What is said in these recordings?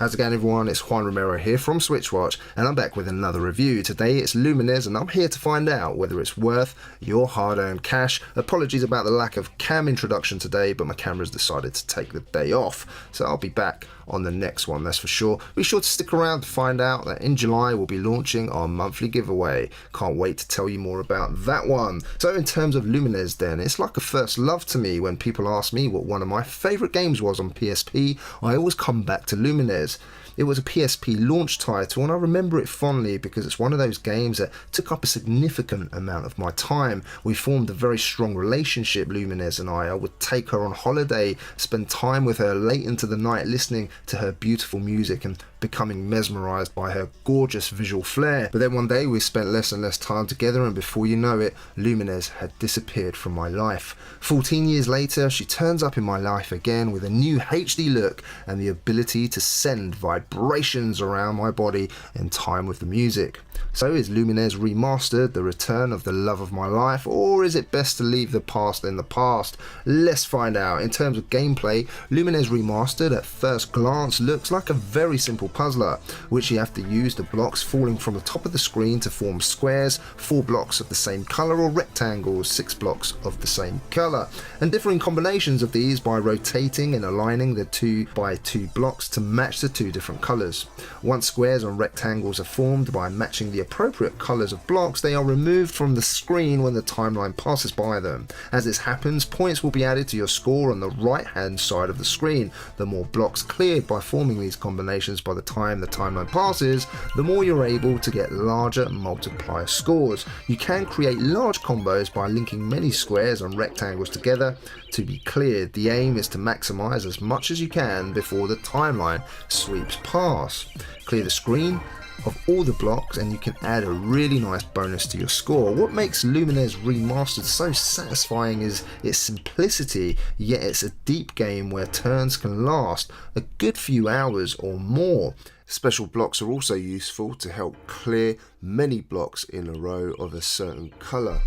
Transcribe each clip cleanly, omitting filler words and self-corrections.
How's it going, everyone? It's Juan Romero here from SwitchWatch, and I'm back with another review. Today it's Lumines, and I'm here to find out whether it's worth your hard-earned cash. Apologies about the lack of cam introduction today, but my camera's decided to take the day off, so I'll be back on the next one, that's for sure. Be sure to stick around to find out that in July we'll be launching our monthly giveaway. Can't wait to tell you more about that one. So in terms of Lumines then, it's like a first love to me. When people ask me what one of my favourite games was on PSP, I always come back to Lumines. It was a PSP launch title, and I remember it fondly because it's one of those games that took up a significant amount of my time. We formed a very strong relationship, Lumines and I. I would take her on holiday, spend time with her late into the night listening to her beautiful music and becoming mesmerised by her gorgeous visual flair. But then one day we spent less and less time together, and before you know it, Lumines had disappeared from my life. 14 years later, she turns up in my life again with a new HD look and the ability to send vibrations around my body in time with the music. So is Lumines Remastered the return of the love of my life, or is it best to leave the past in the past? Let's find out. In terms of gameplay, Lumines Remastered at first glance looks like a very simple puzzler, which you have to use the blocks falling from the top of the screen to form squares, 4 blocks of the same colour, or rectangles, 6 blocks of the same colour, and differing combinations of these by rotating and aligning the 2x2 blocks to match the 2 different colours. Once squares and rectangles are formed by matching the appropriate colours of blocks, they are removed from the screen when the timeline passes by them. As this happens, points will be added to your score on the right hand side of the screen. The more blocks cleared by forming these combinations by the time the timeline passes, the more you're able to get larger multiplier scores. You can create large combos by linking many squares and rectangles together to be cleared. The aim is to maximise as much as you can before the timeline sweeps past. Clear the screen of all the blocks and you can add a really nice bonus to your score. What makes Lumines Remastered so satisfying is its simplicity, yet it's a deep game where turns can last a good few hours or more. Special blocks are also useful to help clear many blocks in a row of a certain colour.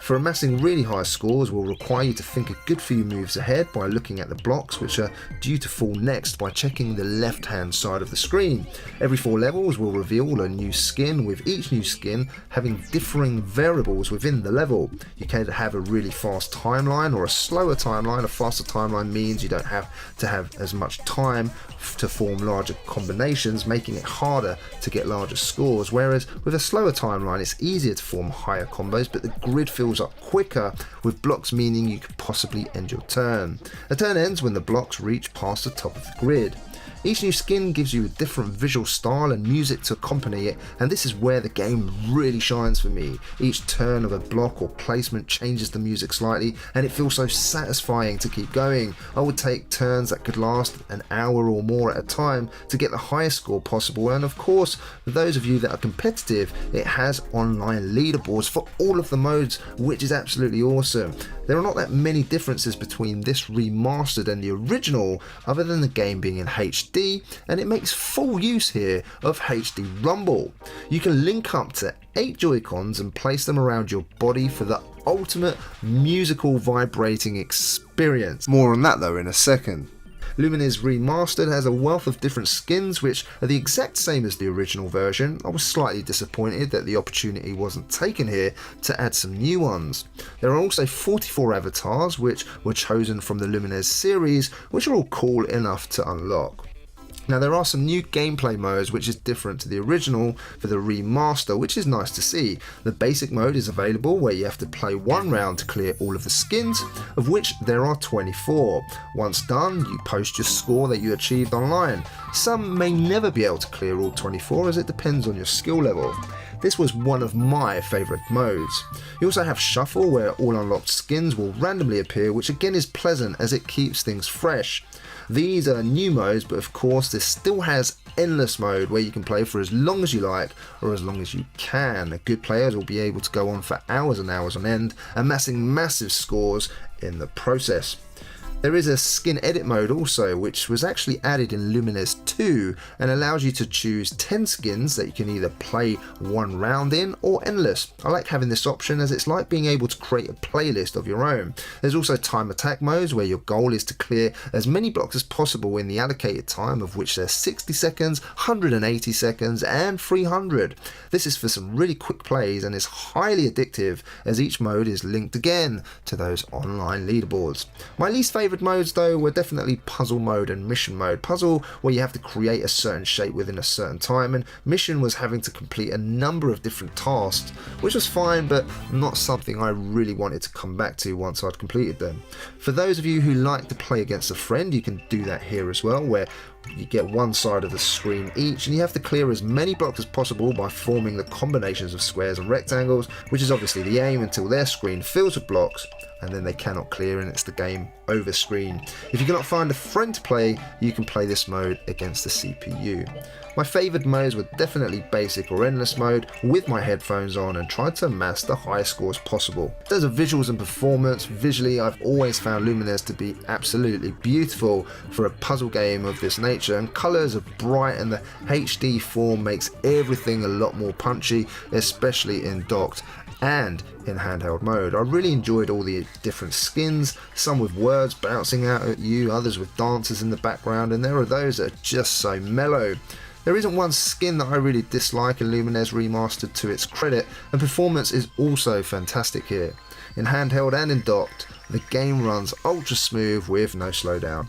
For amassing really high scores will require you to think a good few moves ahead by looking at the blocks which are due to fall next by checking the left hand side of the screen. Every 4 levels will reveal a new skin, with each new skin having differing variables within the level. You can have a really fast timeline or a slower timeline. A faster timeline means you don't have to have as much time to form larger combinations, making it harder to get larger scores, whereas with a slower timeline it's easier to form higher combos, but the grid fills up quicker with blocks, meaning you could possibly end your turn. A turn ends when the blocks reach past the top of the grid. Each new skin gives you a different visual style and music to accompany it, and this is where the game really shines for me. Each turn of a block or placement changes the music slightly, and it feels so satisfying to keep going. I would take turns that could last an hour or more at a time to get the highest score possible, and of course, for those of you that are competitive, it has online leaderboards for all of the modes, which is absolutely awesome. There are not that many differences between this remastered and the original, other than the game being in HD, and it makes full use here of HD Rumble. You can link up to 8 Joy-Cons and place them around your body for the ultimate musical vibrating experience. More on that though in a second. Lumines Remastered has a wealth of different skins which are the exact same as the original version. I was slightly disappointed that the opportunity wasn't taken here to add some new ones. There are also 44 avatars which were chosen from the Lumines series, which are all cool enough to unlock. Now there are some new gameplay modes which is different to the original for the remaster, which is nice to see. The basic mode is available where you have to play 1 round to clear all of the skins, of which there are 24. Once done, you post your score that you achieved online. Some may never be able to clear all 24 as it depends on your skill level. This was one of my favourite modes. You also have Shuffle, where all unlocked skins will randomly appear, which again is pleasant as it keeps things fresh. These are new modes, but of course this still has Endless mode, where you can play for as long as you like or as long as you can. Good players will be able to go on for hours and hours on end, amassing massive scores in the process. There is a skin edit mode also, which was actually added in Lumines 2 and allows you to choose 10 skins that you can either play one round in or endless. I like having this option as it's like being able to create a playlist of your own. There's also time attack modes where your goal is to clear as many blocks as possible in the allocated time, of which there's 60 seconds, 180 seconds and 300. This is for some really quick plays and is highly addictive as each mode is linked again to those online leaderboards. My least favourite modes though were definitely puzzle mode and mission mode. Puzzle where you have to create a certain shape within a certain time, and mission was having to complete a number of different tasks, which was fine but not something I really wanted to come back to once I'd completed them. For those of you who like to play against a friend, you can do that here as well, where you get one side of the screen each and you have to clear as many blocks as possible by forming the combinations of squares and rectangles, which is obviously the aim until their screen fills with blocks and then they cannot clear and it's the game over screen. If you cannot find a friend to play, you can play this mode against the CPU. My favoured modes were definitely basic or endless mode with my headphones on and tried to amass the highest scores possible. In terms of visuals and performance, visually I've always found Lumines to be absolutely beautiful for a puzzle game of this nature, and colours are bright and the HD form makes everything a lot more punchy, especially in docked and in handheld mode. I really enjoyed all the different skins, some with words bouncing out at you, others with dancers in the background, and there are those that are just so mellow. There isn't one skin that I really dislike in Lumines Remastered, to its credit, and performance is also fantastic here. In handheld and in docked, the game runs ultra smooth with no slowdown.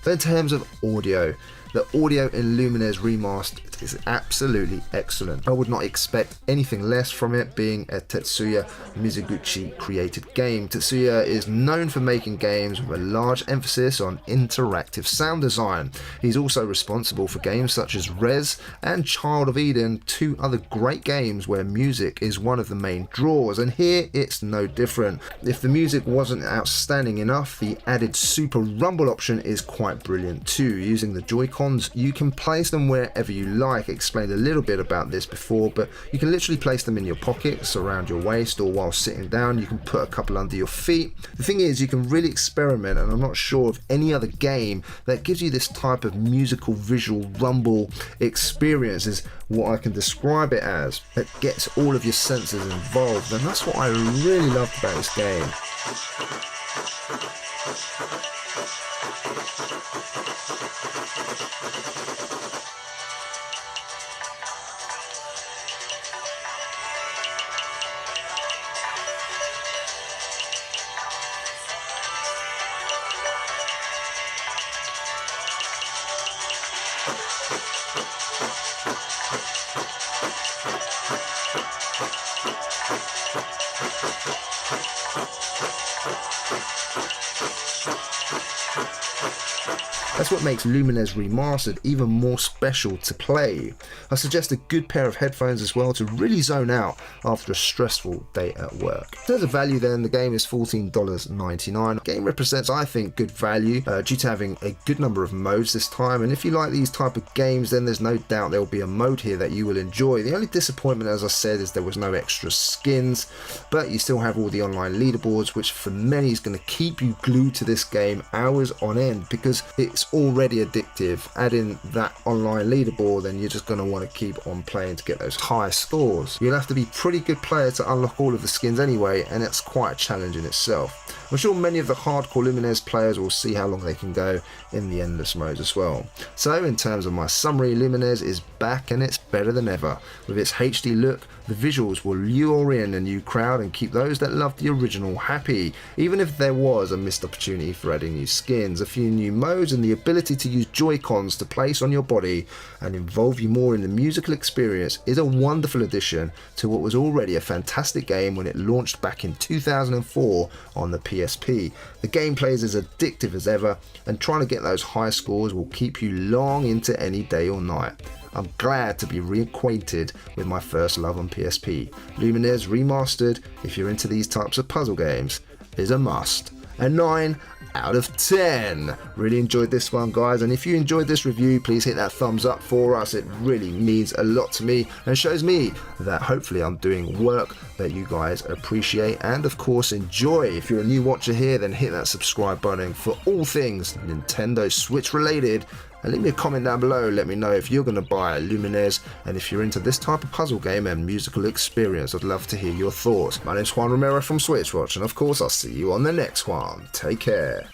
Then in terms of audio, the audio in Lumines Remastered is absolutely excellent. I would not expect anything less from it, being a Tetsuya Mizuguchi created game. Tetsuya is known for making games with a large emphasis on interactive sound design. He's also responsible for games such as Rez and Child of Eden, two other great games where music is one of the main draws, and here it's no different. If the music wasn't outstanding enough, the added Super Rumble option is quite brilliant too. Using the Joy-Cons, you can place them wherever you like. I explained a little bit about this before, but you can literally place them in your pockets, around your waist, or while sitting down you can put a couple under your feet. The thing is, you can really experiment, and I'm not sure of any other game that gives you this type of musical visual rumble experience, is what I can describe it as, that gets all of your senses involved, and that's what I really loved about this game. That's what makes Lumines Remastered even more special to play. I suggest a good pair of headphones as well to really zone out after a stressful day at work. In terms of value then, the game is $14.99. The game represents, I think, good value due to having a good number of modes this time, and if you like these type of games then there's no doubt there will be a mode here that you will enjoy. The only disappointment, as I said, is there was no extra skins, but you still have all the online leaderboards, which for many is going to keep you glued to this game hours on end because it's already addictive. Add in that online leaderboard and you're just going to want to keep on playing to get those high scores. You'll have to be a pretty good player to unlock all of the skins anyway, and it's quite a challenge in itself. I'm sure many of the hardcore Lumines players will see how long they can go in the endless modes as well. So in terms of my summary, Lumines is back and it's better than ever. With its HD look, the visuals will lure in a new crowd and keep those that loved the original happy, even if there was a missed opportunity for adding new skins, a few new modes, and the ability to use Joy-Cons to place on your body and involve you more in the musical experience is a wonderful addition to what was already a fantastic game when it launched back in 2004 on the PSP. The gameplay is as addictive as ever, and trying to get those high scores will keep you long into any day or night. I'm glad to be reacquainted with my first love on PSP. Lumines Remastered, if you're into these types of puzzle games, is a must. A 9 out of 10. Really enjoyed this one, guys, and if you enjoyed this review, please hit that thumbs up for us. It really means a lot to me and shows me that hopefully I'm doing work that you guys appreciate and of course enjoy. If you're a new watcher here, then hit that subscribe button for all things Nintendo Switch related, and leave me a comment down below. Let me know if you're going to buy Lumines, and if you're into this type of puzzle game and musical experience. I'd love to hear your thoughts. My name's Juan Romero from SwitchWatch, and of course I'll see you on the next one. Take care.